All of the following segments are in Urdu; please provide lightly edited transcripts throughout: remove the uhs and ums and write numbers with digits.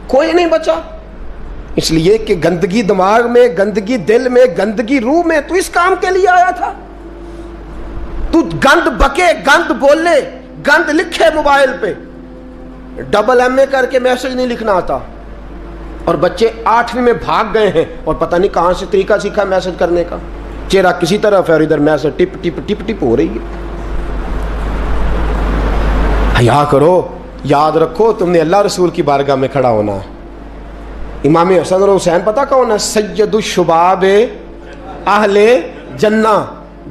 کوئی نہیں بچا. اس لیے کہ گندگی دماغ میں، گندگی دل میں، گندگی روح میں. تو اس کام کے لیے آیا تھا. تو گند بکے، گند بولے، گند لکھے موبائل پہ. ڈبل ایم اے کر کے میسج نہیں لکھنا آتا، اور بچے 8ویں میں بھاگ گئے ہیں اور پتہ نہیں کہاں سے طریقہ سیکھا میسج کرنے کا. چہرہ کسی طرف ہے اور ادھر میسج ٹپ ٹپ ٹپ ٹپ ہو رہی ہے. حیا کرو. یاد رکھو تم نے اللہ رسول کی بارگاہ میں کھڑا ہونا ہے. امام حسن اور حسین پتہ کون ہے؟ سید الشباب اہل جنہ،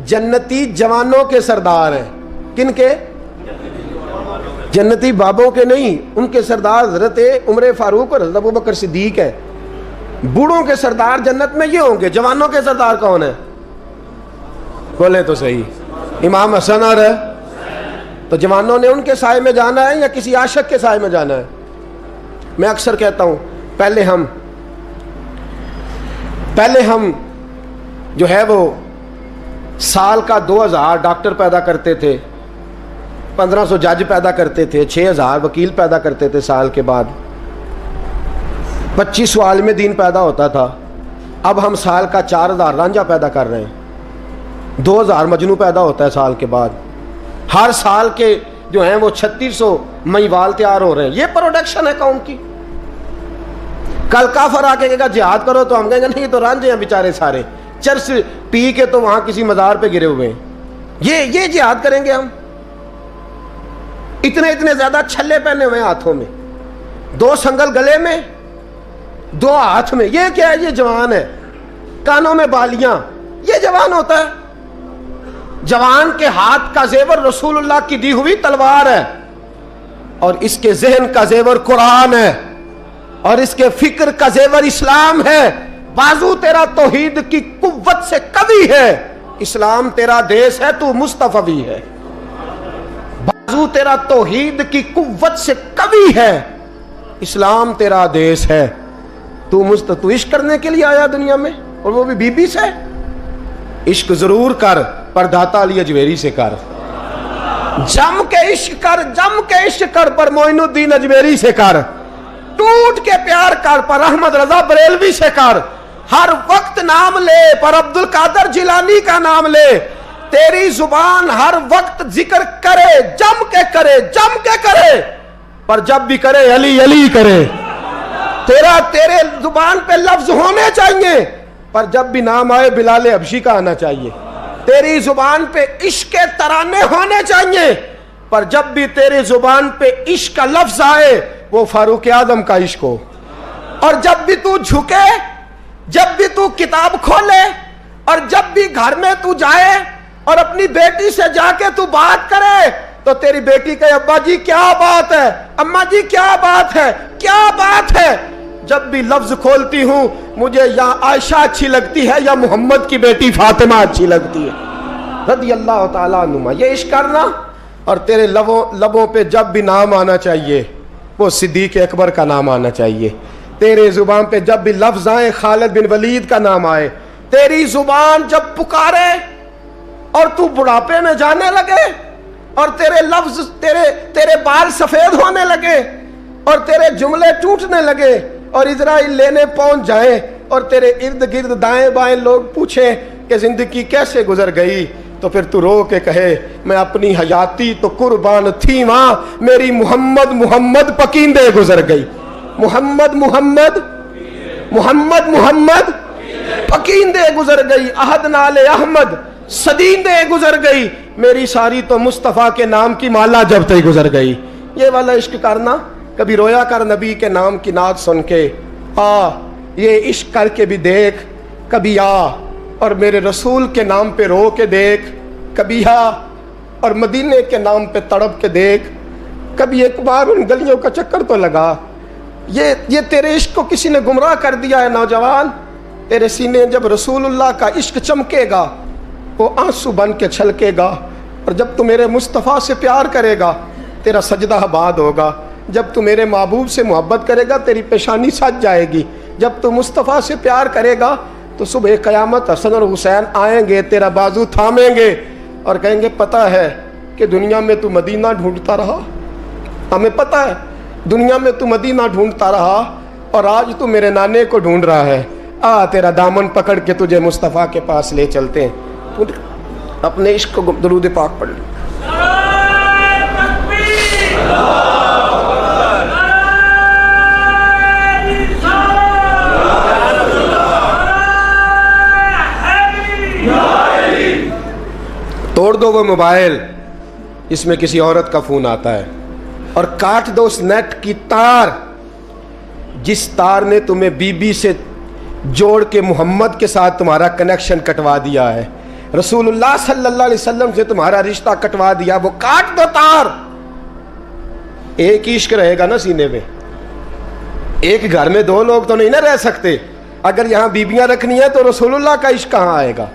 جنتی جوانوں کے سردار ہیں. کن کے؟ جنتی بابوں کے نہیں، ان کے سردار حضرت عمر فاروق اور حضرت ابوبکر صدیق ہے. بوڑھوں کے سردار جنت میں یہ ہوں گے. جوانوں کے سردار کون ہیں؟ بولے تو صحیح. امام حسن اور تو جوانوں نے ان کے سائے میں جانا ہے یا کسی عاشق کے سائے میں جانا ہے؟ میں اکثر کہتا ہوں پہلے ہم جو ہے وہ سال کا 2000 ڈاکٹر پیدا کرتے تھے، 1500 جج پیدا کرتے تھے، 6000 وکیل پیدا کرتے تھے. سال کے بعد 2500 عالم دین پیدا ہوتا تھا. اب ہم سال کا 4000 رانجھا پیدا کر رہے ہیں. 2000 مجنو پیدا ہوتا ہے سال کے بعد. ہر سال کے جو ہیں وہ 3600 مہیوال تیار ہو رہے ہیں. یہ پروڈکشن ہے قوم کی. کل کافر آ کے کہے گا جہاد کرو تو ہم کہیں گے نہیں یہ تو رانجھے ہیں بیچارے سارے، چرس پی کے تو وہاں کسی مزار پہ گرے ہوئے ہیں. یہ جہاد کریں گے ہم؟ اتنے زیادہ چھلے پہنے ہوئے ہاتھوں میں، 2 سنگل گلے میں، 2 ہاتھ میں. یہ کیا ہے؟ یہ جوان ہے. کانوں میں بالیاں، یہ جوان ہوتا ہے؟ جوان کے ہاتھ کا زیور رسول اللہ کی دی ہوئی تلوار ہے، اور اس کے ذہن کا زیور قرآن ہے، اور اس کے فکر کا زیور اسلام ہے. بازو تیرا توحید کی قوت سے قوی ہے، اسلام تیرا دیس ہے، تو مصطفی ہے. بازو تیرا توحید کی قوت سے قوی ہے، اسلام تیرا دیس ہے. تو عشق کرنے کے لیے آیا دنیا میں، اور وہ بھی بی بی سے. عشق ضرور کر، پر داتا علی اجمیری سے کر. جم کے عشق کر، جم کے عشق کر، پر معین الدین اجمیری سے کر. ٹوٹ کے پیار کر، پر احمد رضا بریلوی سے کر. ہر وقت نام لے، پر عبد القادر جیلانی کا نام لے. تیری زبان ہر وقت ذکر کرے، جم کے کرے، جم کے کرے، پر جب بھی کرے علی علی کرے. تیرے زبان پہ لفظ ہونے چاہیے، پر جب بھی نام آئے بلال حبشی کا آنا چاہیے. تیری زبان پہ عشق کے ترانے ہونے چاہیے، پر جب بھی تیری زبان پہ عشق کا لفظ آئے وہ فاروق اعظم کا عشق ہو. اور جب بھی تو جھکے، جب بھی تو کتاب کھولے، اور جب بھی گھر میں تو جائے اور اپنی بیٹی سے جا کے تو بات کرے، تو تیری بیٹی کہے ابا جی کیا بات ہے، اماں جی کیا بات ہے، کیا بات ہے. جب بھی لفظ کھولتی ہوں مجھے یا عائشہ اچھی لگتی ہے یا محمد کی بیٹی فاطمہ اچھی لگتی ہے رضی اللہ تعالیٰ عنہما. یہ عشق کرنا. اور تیرے لبوں پہ جب بھی نام آنا چاہیے وہ صدیق اکبر کا نام آنا چاہیے. تیرے زبان پہ جب بھی لفظ آئے خالد بن ولید کا نام آئے. تیری زبان جب پکارے اور تو بڑھاپے میں جانے لگے اور تیرے لفظ تیرے بال سفید ہونے لگے اور تیرے جملے ٹوٹنے لگے اور اسرائیل لینے پہنچ جائیں اور تیرے ارد گرد دائیں بائیں لوگ پوچھیں کہ زندگی کیسے گزر گئی، تو پھر تو رو کے کہے میں اپنی حیاتی تو قربان تھی وہاں، میری محمد محمد پکیندے گزر گئی. محمد محمد محمد محمد پکیندے گزر گئی. عہد نال احمد صدیندے گزر گئی، میری ساری تو مصطفیٰ کے نام کی مالا جب تک گزر گئی. یہ والا عشق کرنا. کبھی رویا کر نبی کے نام کی نعت سن کے، آ یہ عشق کر کے بھی دیکھ. کبھی آ اور میرے رسول کے نام پہ رو کے دیکھ. کبھی آ اور مدینے کے نام پہ تڑپ کے دیکھ. کبھی ایک بار ان گلیوں کا چکر تو لگا. یہ تیرے عشق کو کسی نے گمراہ کر دیا ہے نوجوان. تیرے سینے جب رسول اللہ کا عشق چمکے گا وہ آنسو بن کے چھلکے گا. اور جب تو میرے مصطفیٰ سے پیار کرے گا تیرا سجدہ آباد ہوگا. جب تو میرے محبوب سے محبت کرے گا تیری پیشانی سج جائے گی. جب تو مصطفیٰ سے پیار کرے گا تو صبح قیامت حسن اور حسین آئیں گے، تیرا بازو تھامیں گے اور کہیں گے پتہ ہے کہ دنیا میں تو مدینہ ڈھونڈتا رہا، ہمیں پتہ ہے دنیا میں تو مدینہ ڈھونڈتا رہا، اور آج تو میرے نانے کو ڈھونڈ رہا ہے، آ تیرا دامن پکڑ کے تجھے مصطفیٰ کے پاس لے چلتے ہیں۔ اپنے عشق کو درود پاک پڑھ لیں۔ توڑ دو وہ موبائل اس میں کسی عورت کا فون آتا ہے، اور کاٹ دو اس نیٹ کی تار جس تار نے تمہیں بی بی سے جوڑ کے محمد کے ساتھ تمہارا کنیکشن کٹوا دیا ہے، رسول اللہ صلی اللہ علیہ وسلم سے تمہارا رشتہ کٹوا دیا، وہ کاٹ دو تار۔ ایک عشق رہے گا نا سینے میں، ایک گھر میں دو لوگ تو نہیں نہ رہ سکتے۔ اگر یہاں بیبیاں رکھنی ہے تو رسول اللہ کا عشق کہاں آئے گا؟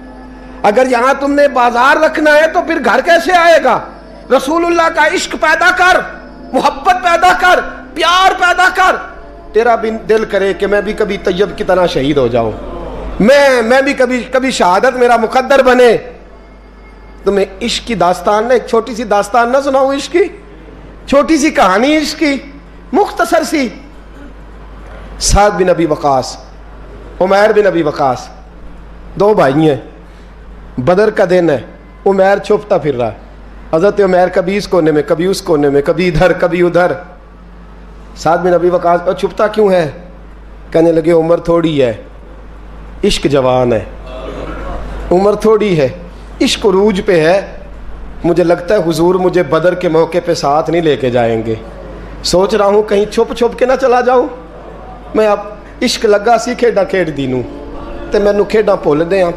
اگر یہاں تم نے بازار رکھنا ہے تو پھر گھر کیسے آئے گا؟ رسول اللہ کا عشق پیدا کر، محبت پیدا کر، پیار پیدا کر۔ تیرا بھی دل کرے کہ میں بھی کبھی طیب کی طرح شہید ہو جاؤں، میں بھی کبھی شہادت میرا مقدر بنے۔ تمہیں عشق کی داستان نے ایک چھوٹی سی داستان نہ سناؤں؟ عشق کی چھوٹی سی کہانی، عشق کی مختصر سی۔ سعد بن ابی وقاص، عمیر بن ابی وقاص، دو بھائی ہیں، بدر کا دن ہے، عمیر چھپتا پھر رہا ہے، حضرت عمیر کبھی اس کونے میں کبھی اس کونے میں، کبھی ادھر کبھی ادھر۔ سعد بن ابی وقاص اور چھپتا کیوں ہے؟ کہنے لگے عمر تھوڑی ہے، عشق جوان ہے، عمر تھوڑی ہے، عشق عروج پہ ہے، مجھے لگتا ہے حضور مجھے بدر کے موقع پہ ساتھ نہیں لے کے جائیں گے، سوچ رہا ہوں کہیں چھپ کے نہ چلا جاؤں میں۔ اب عشق لگا سی کھیڈاں کھیڈ دی نوں تے مینوں کھیڈاں بھول گئیاں،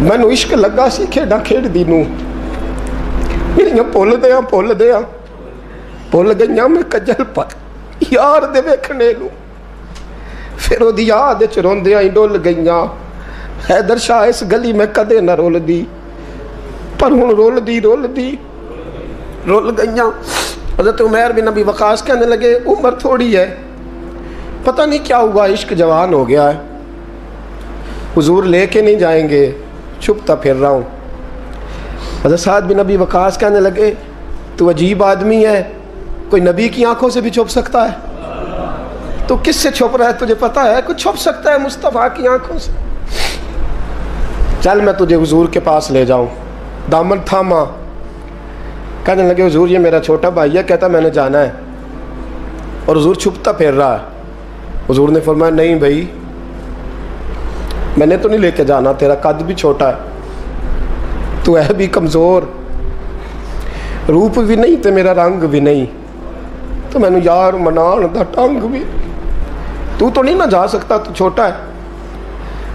مینوں عشق لگا سی کھیڈاں کھیڈ دی نوں میریاں بھول گئیاں، میں کجل پر یار دے ویکھنے نوں، پھر او دی یاد وچ روندیاں ہی ڈول گئیاں۔ حیدر شاہ اس گلی میں کدے نہ رول دی، پر ہن رول گئیاں۔ حضرت عمیر بن ابی وقاص کہنے لگے عمر تھوڑی ہے، پتہ نہیں کیا ہوا، عشق جوان ہو گیا ہے، حضور لے کے نہیں جائیں گے، چھپتا پھر رہا ہوں۔ حضرت سعد بن ابی وقاص کہنے لگے تو عجیب آدمی ہے، کوئی نبی کی آنکھوں سے بھی چھپ سکتا ہے، تو کس سے چھپ رہا ہے تجھے پتہ ہے؟ کوئی چھپ سکتا ہے مصطفیٰ کی آنکھوں سے؟ چل میں تجھے حضور کے پاس لے جاؤں۔ دامن تھاما، کہنے لگے حضور یہ میرا چھوٹا بھائی ہے، کہتا میں نے جانا ہے، اور حضور چھپتا پھر رہا ہے۔ حضور نے فرمایا نہیں بھائی، میں نے تو نہیں لے کے جانا، تیرا قد بھی چھوٹا ہے، تو ہے بھی کمزور، روپ بھی نہیں تے میرا رنگ بھی نہیں، تو میں نے یار منان دا ٹنگ بھی، تو نہیں نہ جا سکتا، تو چھوٹا ہے۔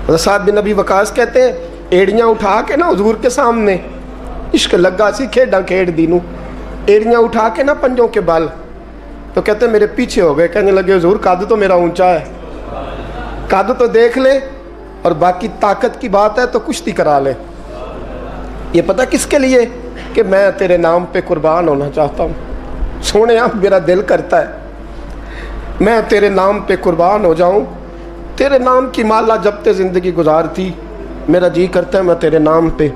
حضرت سعد بن ابی وقاص کہتے ہیں ایڑیاں اٹھا کے نا حضور کے سامنے، عشق لگا سی کھیڈاں کھیڈ دی نوں، ایڑیاں اٹھا کے نا پنجوں کے بل، تو کہتے ہیں میرے پیچھے ہو گئے، کہنے لگے حضور قد تو میرا اونچا ہے، قد تو دیکھ لے، اور باقی طاقت کی بات ہے تو کشتی کرا لے۔ یہ پتہ کس کے لیے؟ کہ میں تیرے نام پہ قربان ہونا چاہتا ہوں، سونے آپ میرا دل کرتا ہے میں تیرے نام پہ قربان ہو جاؤں، تیرے نام کی مالا جپتے زندگی گزارتی، میرا جی کرتا ہے میں تیرے نام پہ۔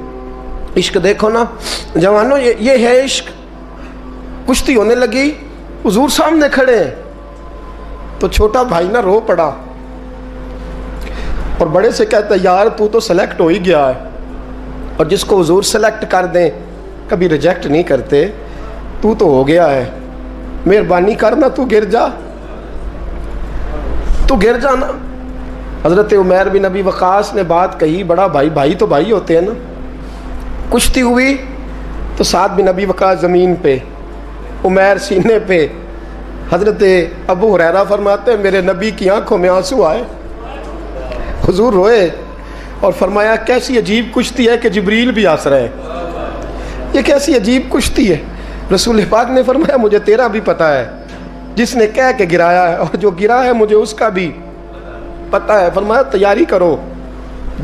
عشق دیکھو نا جوانوں، یہ ہے عشق۔ کشتی ہونے لگی، حضور سامنے کھڑے ہیں، تو چھوٹا بھائی نہ رو پڑا، اور بڑے سے کہتا ہے یار تو سلیکٹ ہو ہی گیا ہے، اور جس کو حضور سلیکٹ کر دیں کبھی ریجیکٹ نہیں کرتے، تو ہو گیا ہے، مہربانی کرنا تو گر جانا۔ حضرت عمیر بن ابی وقاص نے بات کہی، بڑا بھائی تو بھائی ہوتے ہیں نا۔ کشتی ہوئی تو سعد بن ابی وقاص زمین پہ، عمیر سینے پہ۔ حضرت ابو ہریرہ فرماتے ہیں میرے نبی کی آنکھوں میں آنسو آئے، حضور روئے اور فرمایا کیسی عجیب کشتی ہے کہ جبریل بھی ہنس رہے، یہ کیسی عجیب کشتی ہے۔ رسول پاک نے فرمایا مجھے تیرا بھی پتہ ہے، جس نے کہہ کے گرایا ہے، اور جو گرا ہے مجھے اس کا بھی پتہ ہے۔ فرمایا تیاری کرو،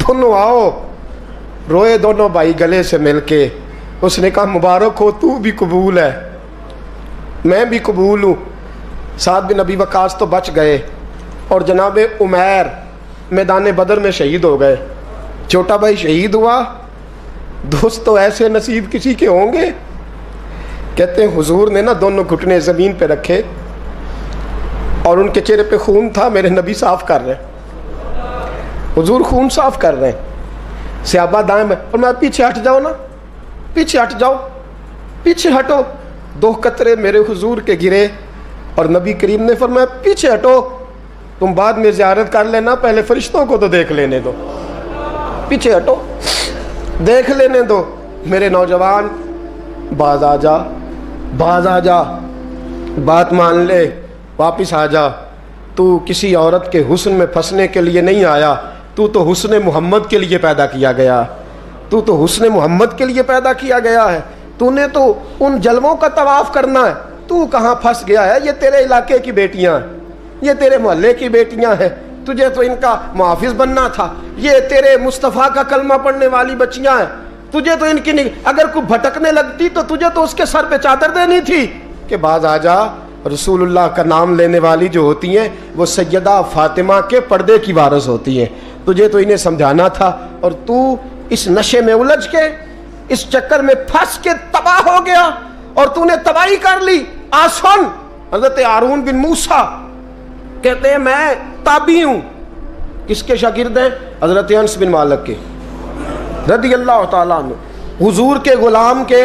دونوں آؤ۔ روئے دونوں بھائی گلے سے مل کے۔ اس نے کہا مبارک ہو، تو بھی قبول ہے، میں بھی قبول ہوں۔ سعد بن ابی وقاص تو بچ گئے، اور جناب عمیر میدان بدر میں شہید ہو گئے۔ چھوٹا بھائی شہید ہوا، دوست تو ایسے نصیب کسی کے ہوں گے۔ کہتے ہیں حضور نے نا دونوں گھٹنے زمین پہ رکھے، اور ان کے چہرے پہ خون تھا. میرے نبی صاف کر رہے ہیں, حضور خون صاف کر رہے ہیں. صحابہ دائیں میں, اور میں پیچھے ہٹ جاؤ نا, پیچھے ہٹ جاؤ, پیچھے ہٹو. 2 قطرے میرے حضور کے گرے اور نبی کریم نے فرمایا پیچھے ہٹو, تم بعد میں زیارت کر لینا, پہلے فرشتوں کو تو دیکھ لینے دو. پیچھے ہٹو, دیکھ لینے دو. میرے نوجوان, باز آ جا, باز آ جا, بات مان لے, واپس آ جا. تو کسی عورت کے حسن میں پھنسنے کے لیے نہیں آیا, تو تو حسن محمد کے لیے پیدا کیا گیا, تو تو حسن محمد کے لیے پیدا کیا گیا ہے. تو نے تو ان جلووں کا طواف کرنا ہے. تو کہاں پھنس گیا ہے؟ یہ تیرے علاقے کی بیٹیاں ہیں, یہ تیرے محلے کی بیٹیاں ہیں, تجھے تو ان کا محافظ بننا تھا. یہ تیرے مصطفیٰ کا کلمہ پڑھنے والی بچیاں ہیں, تجھے تو ان کی اگر کوئی بھٹکنے لگتی تو تجھے تو اس کے سر پہ چادر دینی تھی کہ باز آ جا. رسول اللہ کا نام لینے والی جو ہوتی ہیں وہ سیدہ فاطمہ کے پردے کی وارث ہوتی ہیں. تجھے تو انہیں سمجھانا تھا, اور تو اس نشے میں الجھ کے, اس چکر میں پھنس کے تباہ ہو گیا, اور تو نے تباہی کر لی. آسن حضرت ہارون بن موسیٰ کہتے ہیں میں تابعی ہوں. کس کے شاگرد ہیں؟ حضرت انس بن مالک کے رضی اللہ تعالیٰ عنہ, حضور کے غلام کے,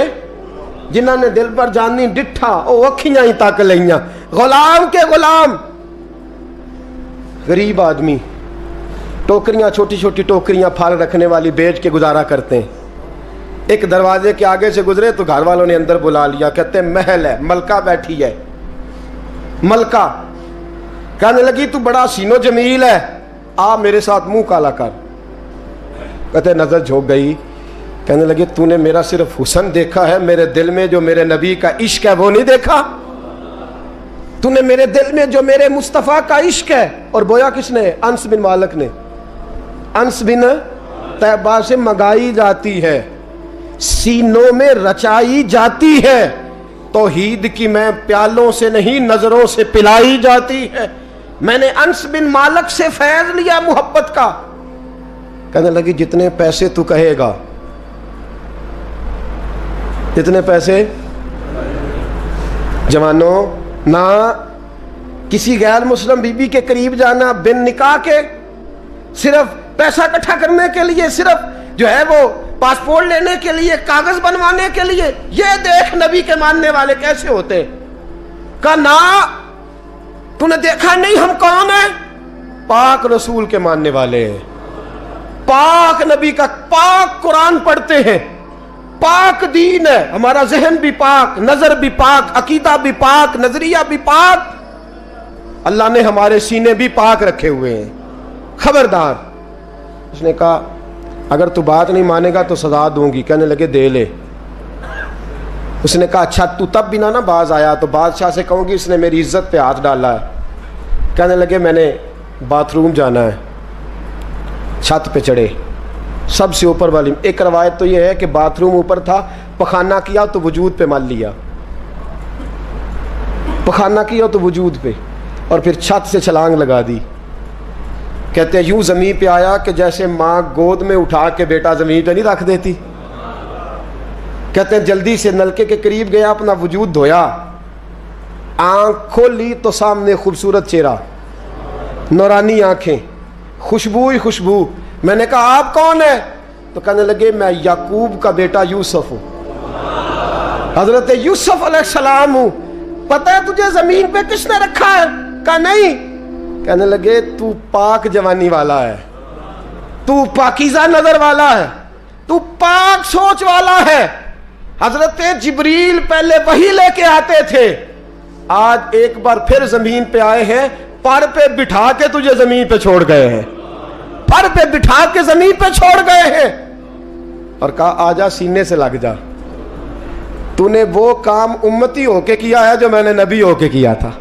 جنہاں نے دل پر جانی ڈٹھا او اکھیاں ہی تک لئیاں. غلام کے غلام, غریب آدمی, ٹوکریاں, چھوٹی چھوٹی ٹوکریاں پھال رکھنے والی بیچ کے گزارا کرتے ہیں. ایک دروازے کے آگے سے گزرے تو گھر والوں نے اندر بلا لیا, کہتے ہیں محل ہے, ملکہ بیٹھی ہے. ملکہ کہنے لگی تو بڑا حسین و جمیل ہے, آ میرے ساتھ منہ کالا کر. کہتے نظر جھوک گئی, کہنے لگے تو نے میرا صرف حسن دیکھا ہے, میرے دل میں جو میرے نبی کا عشق ہے وہ نہیں دیکھا. تو نے میرے دل میں جو میرے مصطفیٰ کا عشق ہے. اور بویا کس نے؟ انس بن مالک نے. انس بن طیبہ سے منگائی جاتی ہے, سینوں میں رچائی جاتی ہے. توحید کی میں پیالوں سے نہیں نظروں سے پلائی جاتی ہے. میں نے انس بن مالک سے فیض لیا محبت کا. کہنے لگی جتنے پیسے تو کہے گا, جتنے پیسے. جوانوں, نہ کسی غیر مسلم بی بی کے قریب جانا بن نکاح کے, صرف پیسہ اکٹھا کرنے کے لیے, صرف جو ہے وہ پاسپورٹ لینے کے لیے, کاغذ بنوانے کے لیے. یہ دیکھ نبی کے ماننے والے کیسے ہوتے. کہا نا, تو نے دیکھا نہیں ہم کون ہیں؟ پاک رسول کے ماننے والے ہیں, پاک نبی کا پاک قرآن پڑھتے ہیں, پاک دین ہے ہمارا, ذہن بھی پاک, نظر بھی پاک, عقیدہ بھی پاک, نظریہ بھی پاک. اللہ نے ہمارے سینے بھی پاک رکھے ہوئے ہیں. خبردار. اس نے کہا اگر تو بات نہیں مانے گا تو سزا دوں گی. کہنے لگے دے لے. اس نے کہا اچھا تو تب بھی نہ باز آیا تو بادشاہ سے کہوں گی اس نے میری عزت پہ ہاتھ ڈالا ہے. کہنے لگے میں نے باتھ روم جانا ہے. چھت پہ چڑھے, سب سے اوپر والی. ایک روایت تو یہ ہے کہ باتھ روم اوپر تھا, پخانہ کیا تو وجود پہ مل لیا, پخانہ کیا تو وجود پہ, اور پھر چھت سے چھلانگ لگا دی. کہتے ہیں یوں زمین پہ آیا کہ جیسے ماں گود میں اٹھا کے بیٹا زمین پہ نہیں رکھ دیتی. کہتے ہیں جلدی سے نلکے کے قریب گیا, اپنا وجود دھویا, آنکھ کھولی تو سامنے خوبصورت چہرہ, نورانی آنکھیں, خوشبو ہی خوشبو. میں نے کہا آپ کون ہیں؟ تو کہنے لگے میں یعقوب کا بیٹا یوسف ہوں, حضرت یوسف علیہ السلام ہوں. پتہ ہے تجھے زمین پہ کس نے رکھا ہے؟ کہا نہیں. کہنے لگے تو پاک جوانی والا ہے, تو پاکیزہ نظر والا ہے, تو پاک سوچ والا ہے. حضرت جبریل پہلے وحی لے کے آتے تھے, آج ایک بار پھر زمین پہ آئے ہیں, پر پہ بٹھا کے تجھے زمین پہ چھوڑ گئے ہیں, پر پہ بٹھا کے زمین پہ چھوڑ گئے ہیں. اور کہا آجا سینے سے لگ جا, تو نے وہ کام امتی ہو کے کیا ہے جو میں نے نبی ہو کے کیا تھا,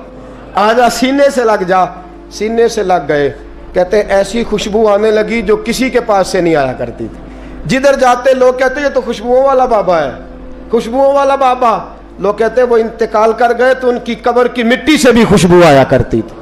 آجا سینے سے لگ جا. سینے سے لگ گئے. کہتے ایسی خوشبو آنے لگی جو کسی کے پاس سے نہیں آیا کرتی تھی. جدھر جاتے لوگ کہتے یہ تو خوشبوؤں والا بابا ہے, خوشبوؤں والا بابا. لوگ کہتے وہ انتقال کر گئے تو ان کی قبر کی مٹی سے بھی خوشبو آیا کرتی تھی.